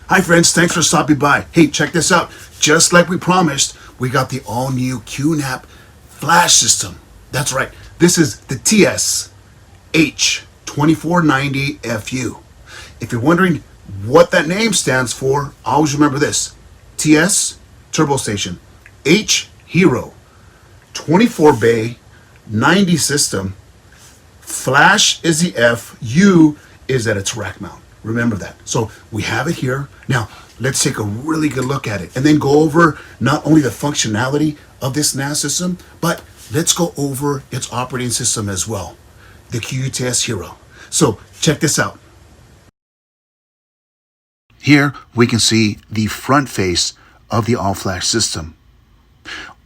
Hi friends, thanks for stopping by. Hey, check this out. Just like we promised, we got the all-new QNAP flash system. That's right. This is the TS-h2490FU. If you're wondering what that name stands for, always remember this. TS, turbo station. H, hero. 24 bay, 90 system. Flash is the F, U is at its rack mount. Remember that. So we have it here. Now, let's take a really good look at it and then go over not only the functionality of this NAS system, but let's go over its operating system as well, the QTS Hero. So check this out. Here we can see the front face of the all-flash system.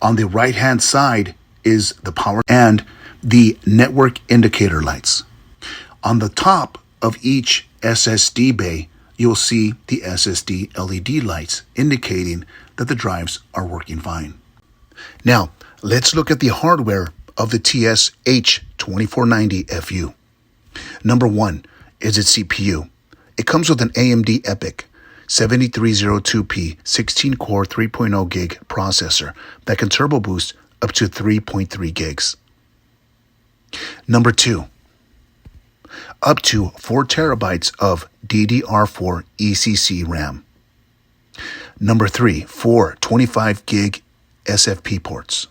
On the right-hand side is the power and the network indicator lights. On the top of each SSD bay, you'll see the SSD LED lights indicating that the drives are working fine. Now, let's look at the hardware of the TS-h2490FU. Number one is its CPU. It comes with an AMD EPYC 7302P 16-core 3.0 gig processor that can turbo boost up to 3.3 gigs. Number two, up to 4 terabytes of DDR4 ECC RAM. Number three, 4 25 gig SFP ports.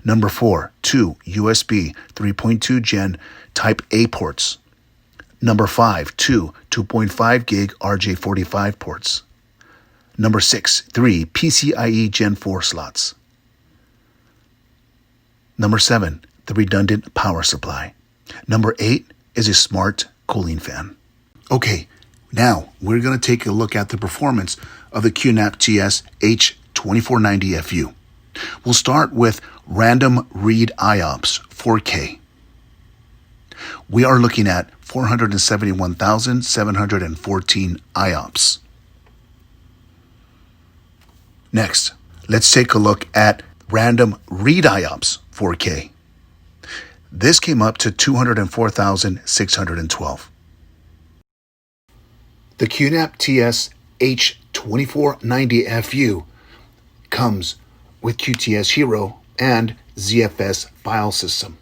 Number four, 2 USB 3.2 Gen Type A ports. Number 5, 2 2.5 gig RJ45 ports. Number 6, 3 PCIe Gen 4 slots. Number 7, the redundant power supply. Number 8 is a smart cooling fan. Okay, now we're going to take a look at the performance of the QNAP TS-h2490FU. We'll start with random read IOPS 4K. We are looking at 471,714 IOPS. Next, let's take a look at random read IOPS 4K. This came up to 204,612. The QNAP TS-h2490FU comes with QTS Hero and Zfs file system.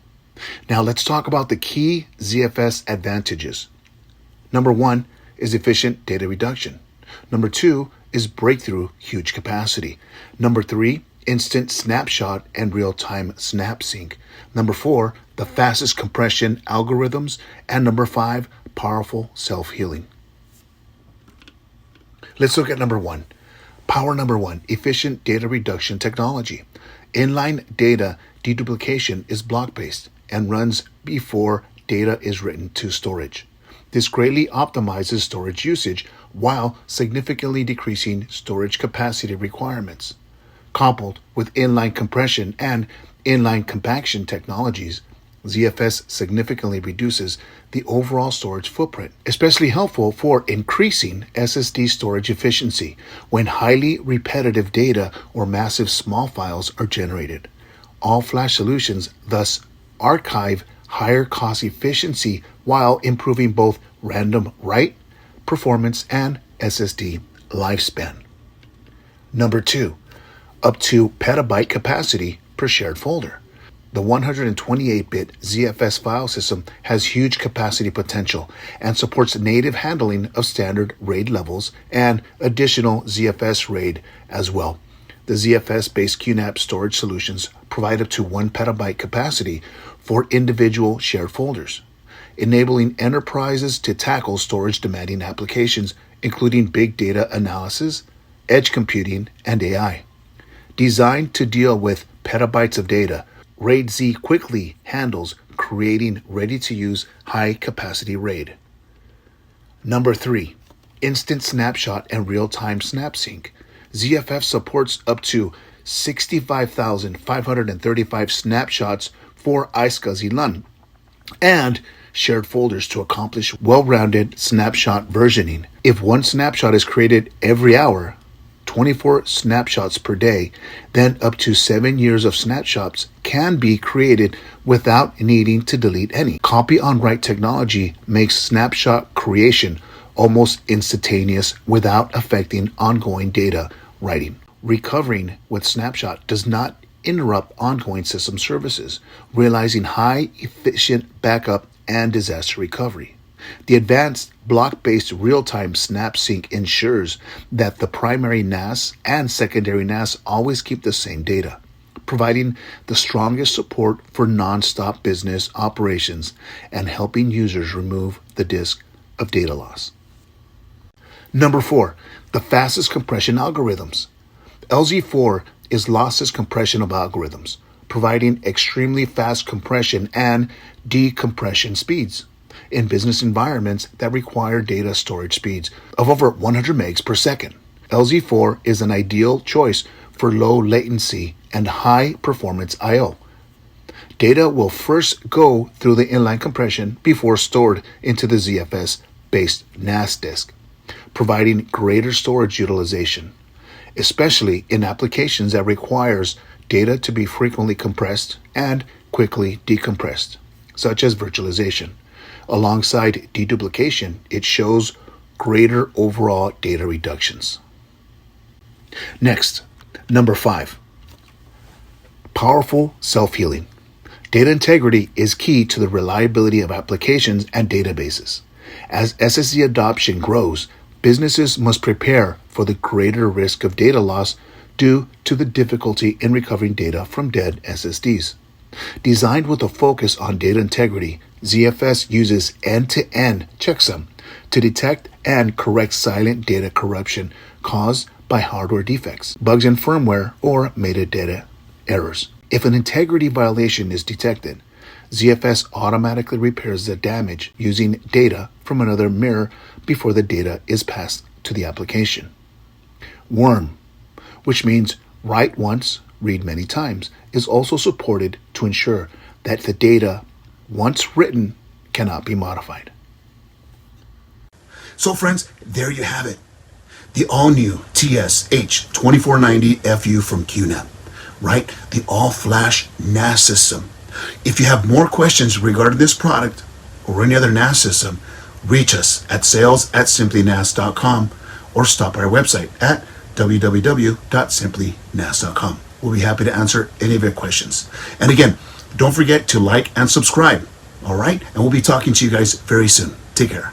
Now let's talk about the key Zfs advantages. Number one is efficient data reduction. Number two is breakthrough huge capacity. Number three, instant snapshot and real-time snap sync. Number four, the fastest compression algorithms. And number five, powerful self-healing. Let's look at number one. Power number one, efficient data reduction technology. Inline data deduplication is block-based and runs before data is written to storage. This greatly optimizes storage usage while significantly decreasing storage capacity requirements. Coupled with inline compression and inline compaction technologies, ZFS significantly reduces the overall storage footprint, especially helpful for increasing SSD storage efficiency when highly repetitive data or massive small files are generated. All flash solutions thus archive higher cost efficiency while improving both random write performance and SSD lifespan. Number two, up to petabyte capacity per shared folder. The 128-bit ZFS file system has huge capacity potential and supports native handling of standard RAID levels and additional ZFS RAID as well. The ZFS-based QNAP storage solutions provide up to 1 petabyte capacity for individual shared folders, enabling enterprises to tackle storage-demanding applications, including big data analysis, edge computing, and AI. Designed to deal with petabytes of data, RAID-Z quickly handles creating ready-to-use high-capacity RAID. Number three, instant snapshot and real-time snap sync. ZFF supports up to 65,535 snapshots for iSCSI LUN and shared folders to accomplish well-rounded snapshot versioning. If one snapshot is created every hour, 24 snapshots per day, then up to 7 years of snapshots can be created without needing to delete any. Copy on write technology makes snapshot creation almost instantaneous without affecting ongoing data writing. Recovering with Snapshot does not interrupt ongoing system services, realizing high efficient backup and disaster recovery. The advanced block-based real-time snap sync ensures that the primary NAS and secondary NAS always keep the same data, providing the strongest support for non-stop business operations and helping users remove the risk of data loss. Number 4, the fastest compression algorithms. LZ4 is lossless compression of algorithms, providing extremely fast compression and decompression speeds in business environments that require data storage speeds of over 100 megs per second. LZ4 is an ideal choice for low latency and high performance I/O. Data will first go through the inline compression before stored into the ZFS-based NAS disk, providing greater storage utilization, especially in applications that requires data to be frequently compressed and quickly decompressed, such as virtualization. Alongside deduplication, it shows greater overall data reductions. Next, number 5, powerful self-healing. Data integrity is key to the reliability of applications and databases. As SSD adoption grows, businesses must prepare for the greater risk of data loss due to the difficulty in recovering data from dead SSDs. Designed with a focus on data integrity, ZFS uses end-to-end checksum to detect and correct silent data corruption caused by hardware defects, bugs in firmware, or metadata errors. If an integrity violation is detected, ZFS automatically repairs the damage using data from another mirror before the data is passed to the application. Worm, which means write once, read many times, is also supported to ensure that the data, once written, cannot be modified. So friends, there you have it. The all-new TS-h2490FU from QNAP, right? The all-flash NAS system. If you have more questions regarding this product or any other NAS system, reach us at sales@simplynas.com or stop by our website at www.simplynas.com. We'll be happy to answer any of your questions. And again, don't forget to like and subscribe, all right? And we'll be talking to you guys very soon. Take care.